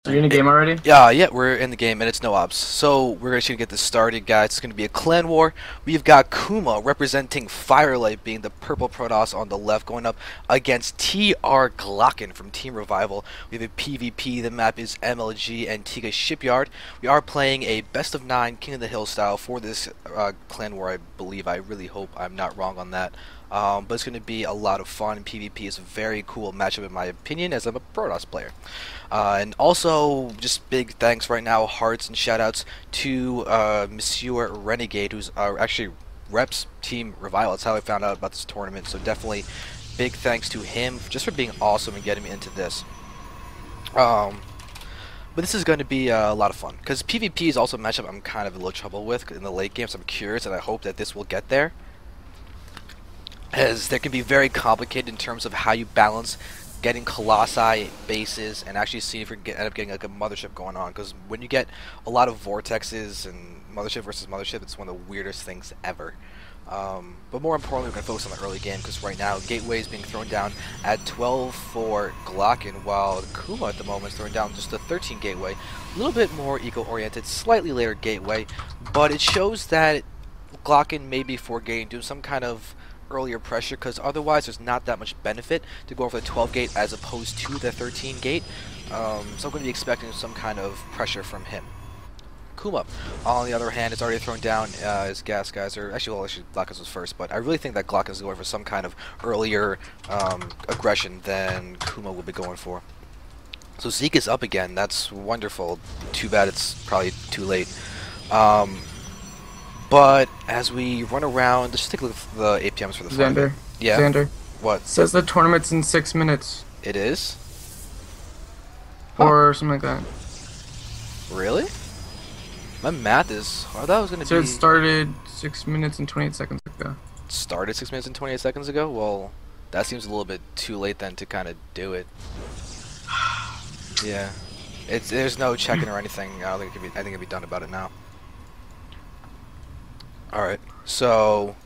So you're in the game already? Yeah, we're in the game and it's no ops. So we're actually gonna get this started, guys. It's gonna be a clan war. We've got Kuma representing Firelight, being the purple Protoss on the left, going up against TR.Glocken from Team Revival. We have a PvP. The map is MLG Antiga Shipyard. We are playing a best of 9 King of the Hill style for this clan war, I believe. I really hope I'm not wrong on that. But it's going to be a lot of fun. PvP is a very cool matchup in my opinion, as I'm a Protoss player. And also, just big thanks right now, hearts and shoutouts to Monsieur Renegade, who's actually reps Team Revival. That's how I found out about this tournament. So definitely big thanks to him just for being awesome and getting me into this. But this is going to be a lot of fun, because PvP is also a matchup I'm kind of a little trouble with in the late game, so I'm curious, and I hope that this will get there, as that can be very complicated in terms of how you balance getting Colossi bases and actually seeing if you can end up getting like a mothership going on. Because when you get a lot of vortexes and mothership versus mothership, it's one of the weirdest things ever. But more importantly, we're going to focus on the early game, because right now Gateway is being thrown down at 12 for Glocken, while Kuma at the moment is throwing down just a 13 Gateway. A little bit more eco-oriented, slightly later Gateway, but it shows that Glocken may be foregating, doing some kind of earlier pressure, because otherwise there's not that much benefit to go for the 12 gate as opposed to the 13 gate. So I'm going to be expecting some kind of pressure from him. Kuma, on the other hand, is already thrown down his gas guys, or actually Glocken was first, but I really think that Glocken is going for some kind of earlier aggression than Kuma will be going for. So Zeke is up again. That's wonderful. Too bad it's probably too late. But as we run around, let's just take a look at the APMs for the fun. Xander. Yeah. Xander. What? Says the tournament's in 6 minutes. It is? Huh. Or something like that. Really? My math is... I thought it was going to So be... it started 6 minutes and 28 seconds ago. Started 6 minutes and 28 seconds ago? Well, that seems a little bit too late then to kind of do it. Yeah. There's no checking or anything. I don't think it can be... I think it'll be done about it now. Alright, so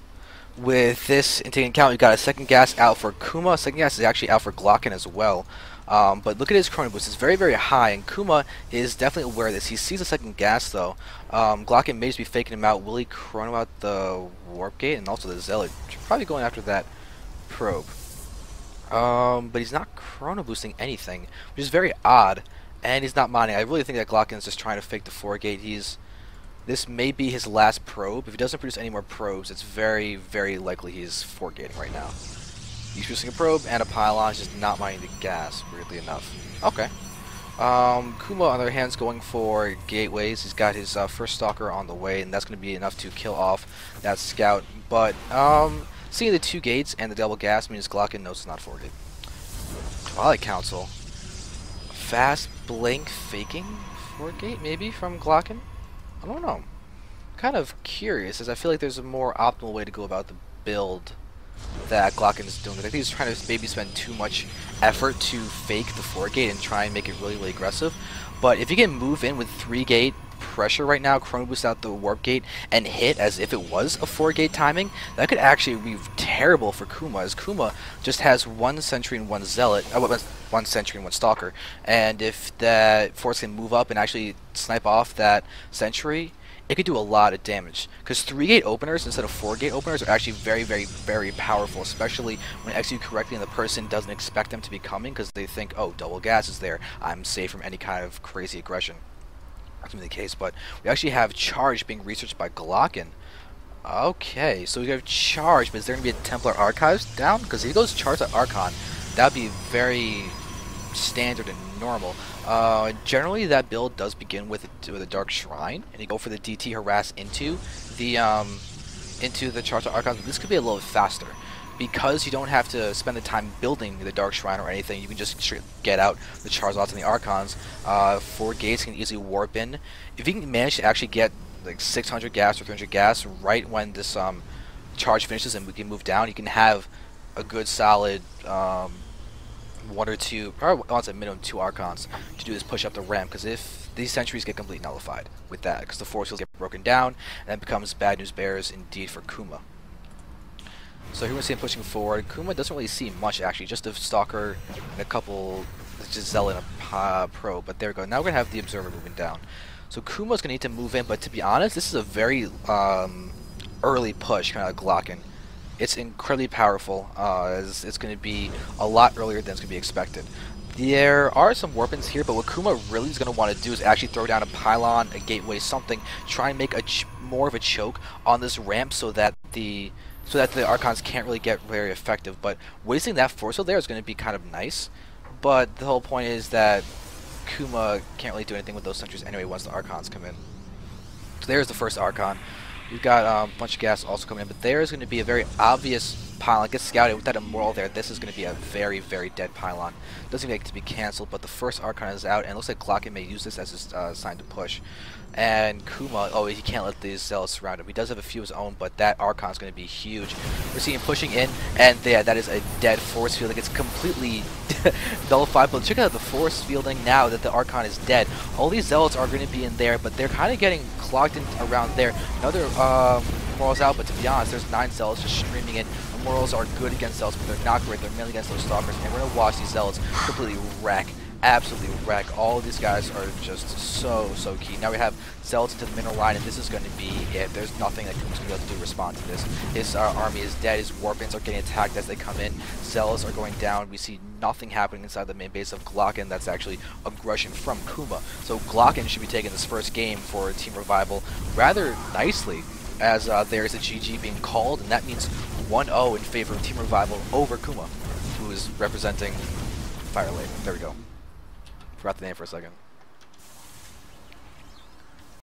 with this taking account, we've got a second gas out for Kuma. Second gas is actually out for Glocken as well. But look at his chrono boost, it's very, very high, and Kuma is definitely aware of this. He sees a second gas though. Glocken may just be faking him out. Will he chrono out the warp gate and also the zealot? Probably going after that probe. But he's not chrono boosting anything, which is very odd, and he's not mining. I really think that Glocken is just trying to fake the 4 gate. This may be his last probe. If he doesn't produce any more probes, it's very, very likely he's 4-gating right now. He's producing a probe and a pylon, just not mining the gas, weirdly enough. Okay. Kuma, on the other hand, is going for gateways. He's got his first stalker on the way, and that's going to be enough to kill off that scout. But seeing the 2 gates and the double gas means Glocken knows it's not 4-gate. Twilight Council. Fast blink faking 4-gate, maybe, from Glocken? I don't know. I'm kind of curious, as I feel like there's a more optimal way to go about the build that Glocken is doing. I think he's trying to maybe spend too much effort to fake the 4-gate and try and make it really, really aggressive. But if you can move in with 3-gate pressure right now, chrono boost out the warp gate, and hit as if it was a 4-gate timing, that could actually be terrible for Kuma, as Kuma just has 1 sentry and 1 zealot, 1 sentry and 1 stalker, and if that force can move up and actually snipe off that sentry, it could do a lot of damage, because 3-gate openers instead of 4-gate openers are actually very, very, very powerful, especially when executed correctly and the person doesn't expect them to be coming, because they think, oh, double gas is there, I'm safe from any kind of crazy aggression. That's going to be the case, but we actually have Charge being researched by Glocken. Okay, so we have Charge, but is there going to be a Templar Archives down? Because if he goes Charge to Archon, that would be very standard and normal. Generally, that build does begin with a Dark Shrine, and you go for the DT Harass into the Charge to Archon. This could be a little faster, because you don't have to spend the time building the Dark Shrine or anything. You can just straight get out the Charizards and the Archons. 4 gates can easily warp in. If you can manage to actually get like 600 gas or 300 gas right when this charge finishes and we can move down, you can have a good solid 1 or 2, probably on at minimum 2 Archons to do this push up the ramp, because if these sentries get completely nullified with that, because the force fields get broken down, and that becomes bad news bears indeed for Kuma. So here we see him pushing forward. Kuma doesn't really see much, actually, just a stalker and a couple it's just Zealot and a Pro, but there we go. Now we're going to have the Observer moving down. So Kuma's going to need to move in, but to be honest, this is a very early push kind of Glocken. It's incredibly powerful, as it's going to be a lot earlier than it's going to be expected. There are some warpins here, but what Kuma really is going to want to do is actually throw down a pylon, a gateway, something, try and make more of a choke on this ramp so that the Archons can't really get very effective. But wasting that force field there is going to be kind of nice, but the whole point is that Kuma can't really do anything with those sentries anyway once the Archons come in. So there's the first Archon. We've got a bunch of gas also coming in, but there's going to be a very obvious pylon. Gets scouted with that Immoral there. This is going to be a very, very dead pylon. Doesn't make it to be cancelled, but the first Archon is out, and it looks like Glocken may use this as his sign to push. And Kuma, oh, he can't let these Zealots surround him. He does have a few of his own, but that Archon is going to be huge. We're seeing him pushing in, and yeah, that is a dead force field. Like, it's completely nullified, but check out the force fielding now that the Archon is dead. All these Zealots are going to be in there, but they're kind of getting clogged in around there. Another Immorals out, but to be honest, there's 9 Zealots just streaming in. Immorals are good against Zealots, but they're not great. They're mainly against those Stalkers, and we're going to watch these Zealots completely wreck. Absolutely wreck. All of these guys are just so key. Now we have Zealots into the middle line, and this is going to be it. There's nothing that Kuma's going to be able to do to respond to this. His army is dead. His warpins are getting attacked as they come in. Zealots are going down. We see nothing happening inside the main base of Glocken. That's actually aggression from Kuma. So Glocken should be taking this first game for Team Revival rather nicely, as there's a GG being called, and that means 1-0 in favor of Team Revival over Kuma, who is representing Firelight. There we go. Forgot the name for a second.